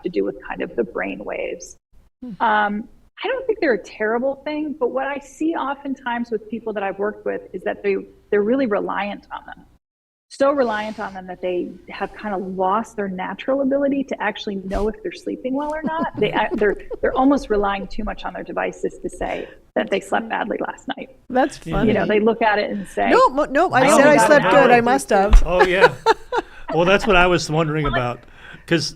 have to do with kind of the brain waves. I don't think they're a terrible thing, but what I see oftentimes with people that I've worked with is that they're really reliant on them. So reliant on them that they have kind of lost their natural ability to actually know if they're sleeping well or not. They're almost relying too much on their devices to say that they slept badly last night. That's funny. You know, they look at it and say, nope, I said I slept good. I must have. Oh, yeah. Well, that's what I was wondering about. Because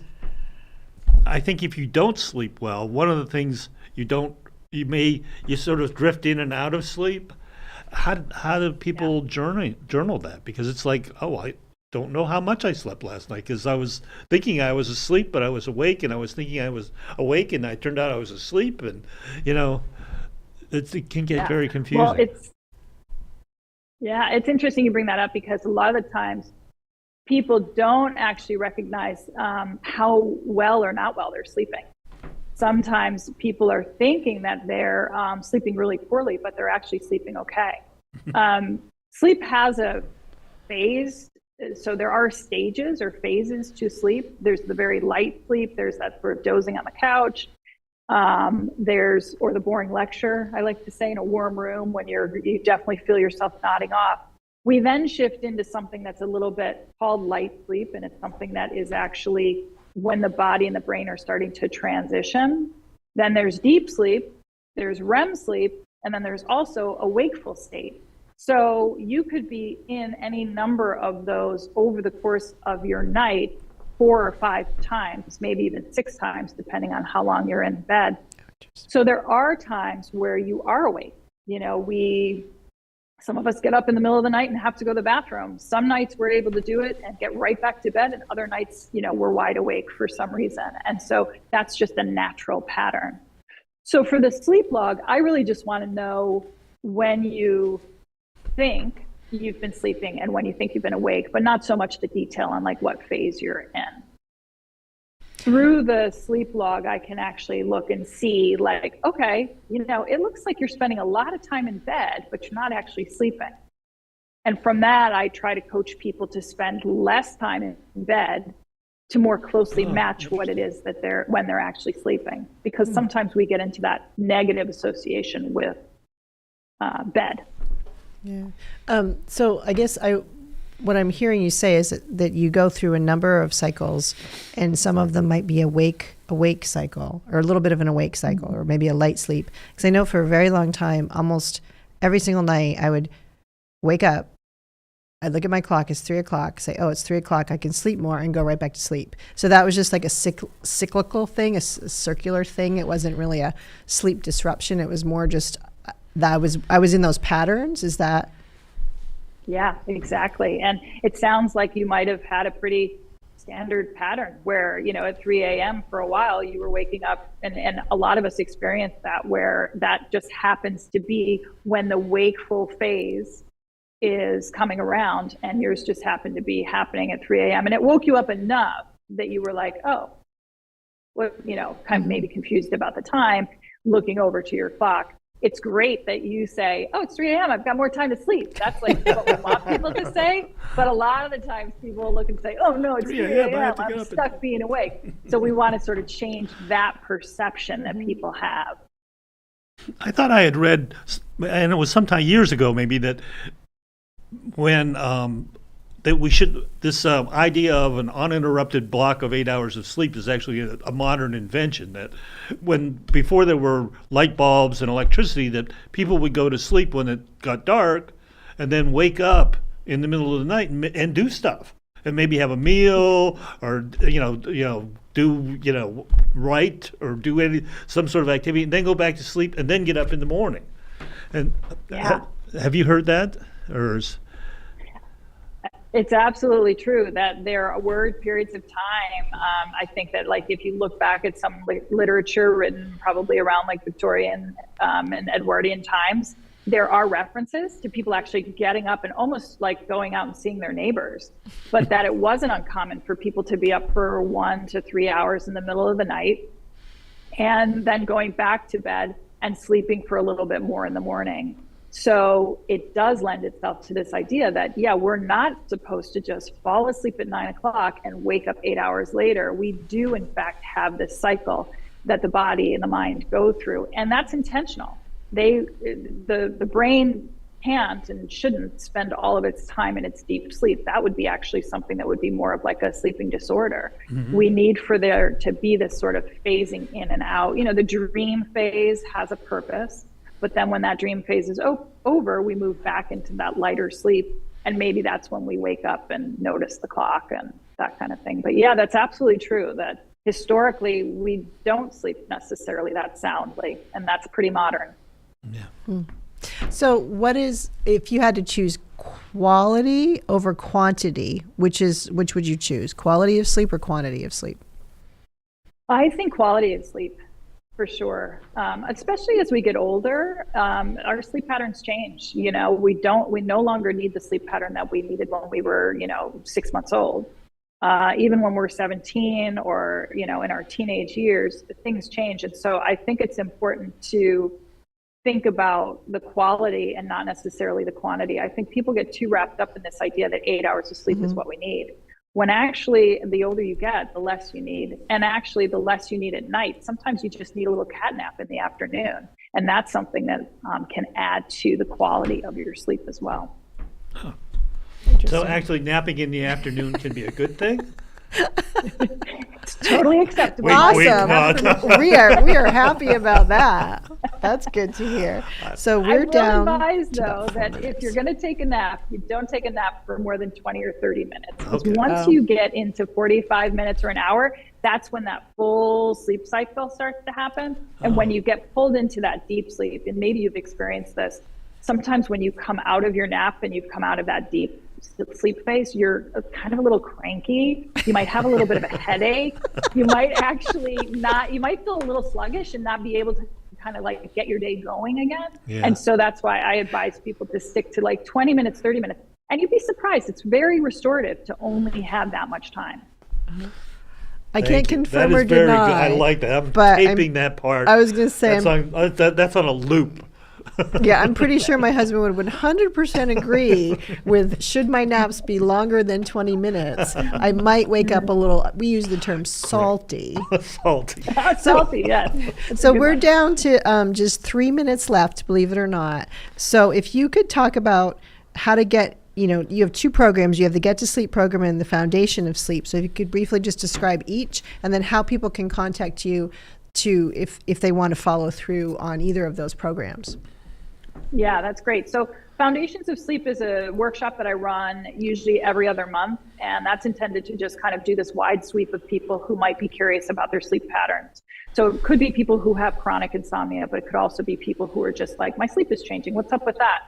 I think if you don't sleep well, one of the things you sort of drift in and out of sleep. How do people journal that? Because it's like, oh, I don't know how much I slept last night because I was thinking I was asleep, but I was awake, and I was thinking I was awake, and I turned out I was asleep, and it can get very confusing. Well, it's interesting you bring that up because a lot of the times people don't actually recognize how well or not well they're sleeping. Sometimes people are thinking that they're sleeping really poorly, but they're actually sleeping okay. Sleep has a phase. So there are stages or phases to sleep. There's the very light sleep. There's that sort of dozing on the couch. Or the boring lecture, I like to say, in a warm room when you definitely feel yourself nodding off. We then shift into something that's a little bit called light sleep, and it's something that is actually when the body and the brain are starting to transition. Then there's deep sleep, there's REM sleep, and then there's also a wakeful state. So you could be in any number of those over the course of your night 4 or 5 times, maybe even 6 times, depending on how long you're in bed. So there are times where you are awake. You know, some of us get up in the middle of the night and have to go to the bathroom. Some nights we're able to do it and get right back to bed, and other nights, we're wide awake for some reason. And so that's just a natural pattern. So for the sleep log, I really just want to know when you think you've been sleeping and when you think you've been awake, but not so much the detail on like what phase you're in. Through the sleep log, I can actually look and see like, okay, it looks like you're spending a lot of time in bed, but you're not actually sleeping. And from that, I try to coach people to spend less time in bed to more closely match what it is that when they're actually sleeping. Because sometimes we get into that negative association with bed. Yeah. So I guess what I'm hearing you say is that you go through a number of cycles, and some of them might be awake cycle, or a little bit of an awake cycle, or maybe a light sleep. Because I know for a very long time, almost every single night, I would wake up, I'd look at my clock, it's 3:00, say, oh, it's 3:00, I can sleep more, and go right back to sleep. So that was just like a cyclical thing, a circular thing. It wasn't really a sleep disruption. It was more just that I was in those patterns. Is that? Yeah, exactly. And it sounds like you might have had a pretty standard pattern where, at 3 a.m. for a while, you were waking up, and a lot of us experience that, where that just happens to be when the wakeful phase is coming around, and yours just happened to be happening at 3 a.m. And it woke you up enough that you were like, oh, what, kind of maybe confused about the time, looking over to your clock. It's great that you say, oh, it's 3 a.m. I've got more time to sleep. That's like what we want people to say. But a lot of the times people look and say, oh, no, it's 3 a.m. I'm stuck being awake. So we want to sort of change that perception that people have. I thought I had read, and it was sometime years ago maybe, that when that we should, this idea of an uninterrupted block of 8 hours of sleep is actually a modern invention. That before there were light bulbs and electricity, that people would go to sleep when it got dark and then wake up in the middle of the night and do stuff, and maybe have a meal, or do write or do some sort of activity, and then go back to sleep and then get up in the morning. And have you heard that? Or It's absolutely true that there were periods of time. I think that, like, if you look back at some literature written probably around like Victorian and Edwardian times, there are references to people actually getting up and almost like going out and seeing their neighbors, but that it wasn't uncommon for people to be up for 1 to 3 hours in the middle of the night and then going back to bed and sleeping for a little bit more in the morning. So it does lend itself to this idea that, yeah, we're not supposed to just fall asleep at 9 o'clock and wake up 8 hours later. We do, in fact, have this cycle that the body and the mind go through, and that's intentional. The brain can't and shouldn't spend all of its time in its deep sleep. That would be actually something that would be more of like a sleeping disorder. We need for there to be this sort of phasing in and out. The dream phase has a purpose, but then when that dream phase is over, we move back into that lighter sleep, and maybe that's when we wake up and notice the clock and that kind of thing. But yeah, that's absolutely true that historically we don't sleep necessarily that soundly, and that's pretty modern. Yeah. So if you had to choose quality over quantity, which would you choose? Quality of sleep or quantity of sleep? I think quality of sleep, for sure. Especially as we get older, our sleep patterns change. We no longer need the sleep pattern that we needed when we were, 6 months old. Even when we're 17 or, in our teenage years, things change. And so I think it's important to think about the quality and not necessarily the quantity. I think people get too wrapped up in this idea that 8 hours of sleep is what we need, when actually the older you get, the less you need. And actually the less you need at night. Sometimes you just need a little cat nap in the afternoon. And that's something that can add to the quality of your sleep as well. Huh. So actually napping in the afternoon can be a good thing? It's totally acceptable. Awesome. We are happy about that. That's good to hear. So we're down. I will advise, though, that if you're going to take a nap, you don't take a nap for more than 20 or 30 minutes. Okay. Once you get into 45 minutes or an hour, that's when that full sleep cycle starts to happen. And when you get pulled into that deep sleep, and maybe you've experienced this, sometimes when you come out of your nap and you've come out of that deep sleep phase, you're kind of a little cranky. You might have a little bit of a headache. You might feel a little sluggish and not be able to kind of like get your day going again. Yeah. And so that's why I advise people to stick to like 20 minutes, 30 minutes. And you'd be surprised. It's very restorative to only have that much time. I can't confirm or deny. Good. I like that. I'm taping that part. I was going to say that's on a loop. Yeah, I'm pretty sure my husband would 100% agree with, should my naps be longer than 20 minutes, I might wake up a little, we use the term salty. Salty, yes. So we're down to just 3 minutes left, believe it or not. So if you could talk about how to get, you have two programs. You have the Get to Sleep program and the Foundation of Sleep. So if you could briefly just describe each, and then how people can contact you if they want to follow through on either of those programs. Yeah, that's great. So Foundations of Sleep is a workshop that I run usually every other month, and that's intended to just kind of do this wide sweep of people who might be curious about their sleep patterns. So it could be people who have chronic insomnia, but it could also be people who are just like, my sleep is changing. What's up with that?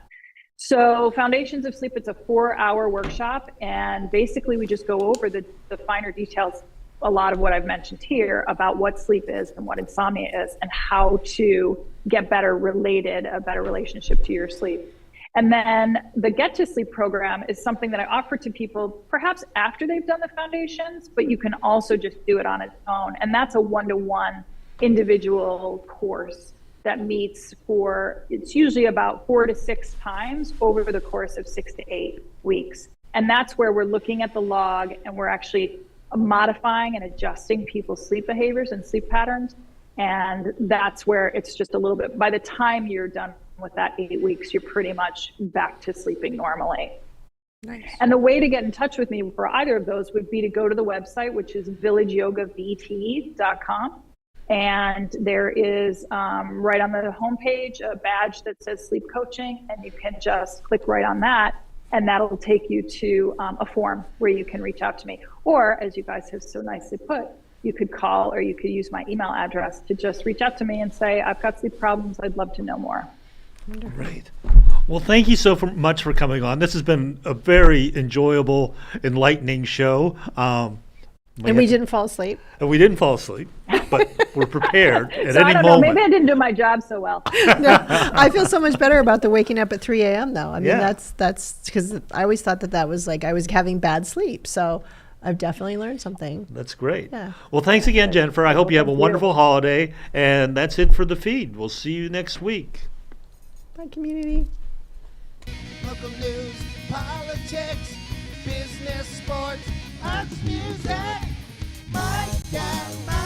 So Foundations of Sleep, it's a 4-hour workshop, and basically we just go over the finer details, a lot of what I've mentioned here about what sleep is and what insomnia is and how to get a better relationship to your sleep. And then the Get to Sleep program is something that I offer to people perhaps after they've done the foundations, but you can also just do it on its own. And that's a 1-to-1 individual course that meets it's usually about 4 to 6 times over the course of 6 to 8 weeks. And that's where we're looking at the log and we're actually modifying and adjusting people's sleep behaviors and sleep patterns. And that's where it's just a little bit, by the time you're done with that 8 weeks, you're pretty much back to sleeping normally. Nice. And the way to get in touch with me for either of those would be to go to the website, which is villageyogavt.com. And there is right on the homepage a badge that says sleep coaching, and you can just click right on that. And that'll take you to a form where you can reach out to me. Or, as you guys have so nicely put, you could call or you could use my email address to just reach out to me and say, I've got sleep problems. I'd love to know more. Great. Well, thank you so much for coming on. This has been a very enjoyable, enlightening show. And we didn't fall asleep. And we didn't fall asleep, but we're prepared at so any I don't moment. know. Maybe I didn't do my job so well. No, I feel so much better about the waking up at 3 a.m. though. I mean, that's because I always thought that was like I was having bad sleep. So I've definitely learned something. That's great. Yeah. Well, thanks again, Jennifer. I hope you have a wonderful holiday. And that's it for the feed. We'll see you next week. Bye, community. Local news, politics, business, sports, arts, music. Mike and Mike.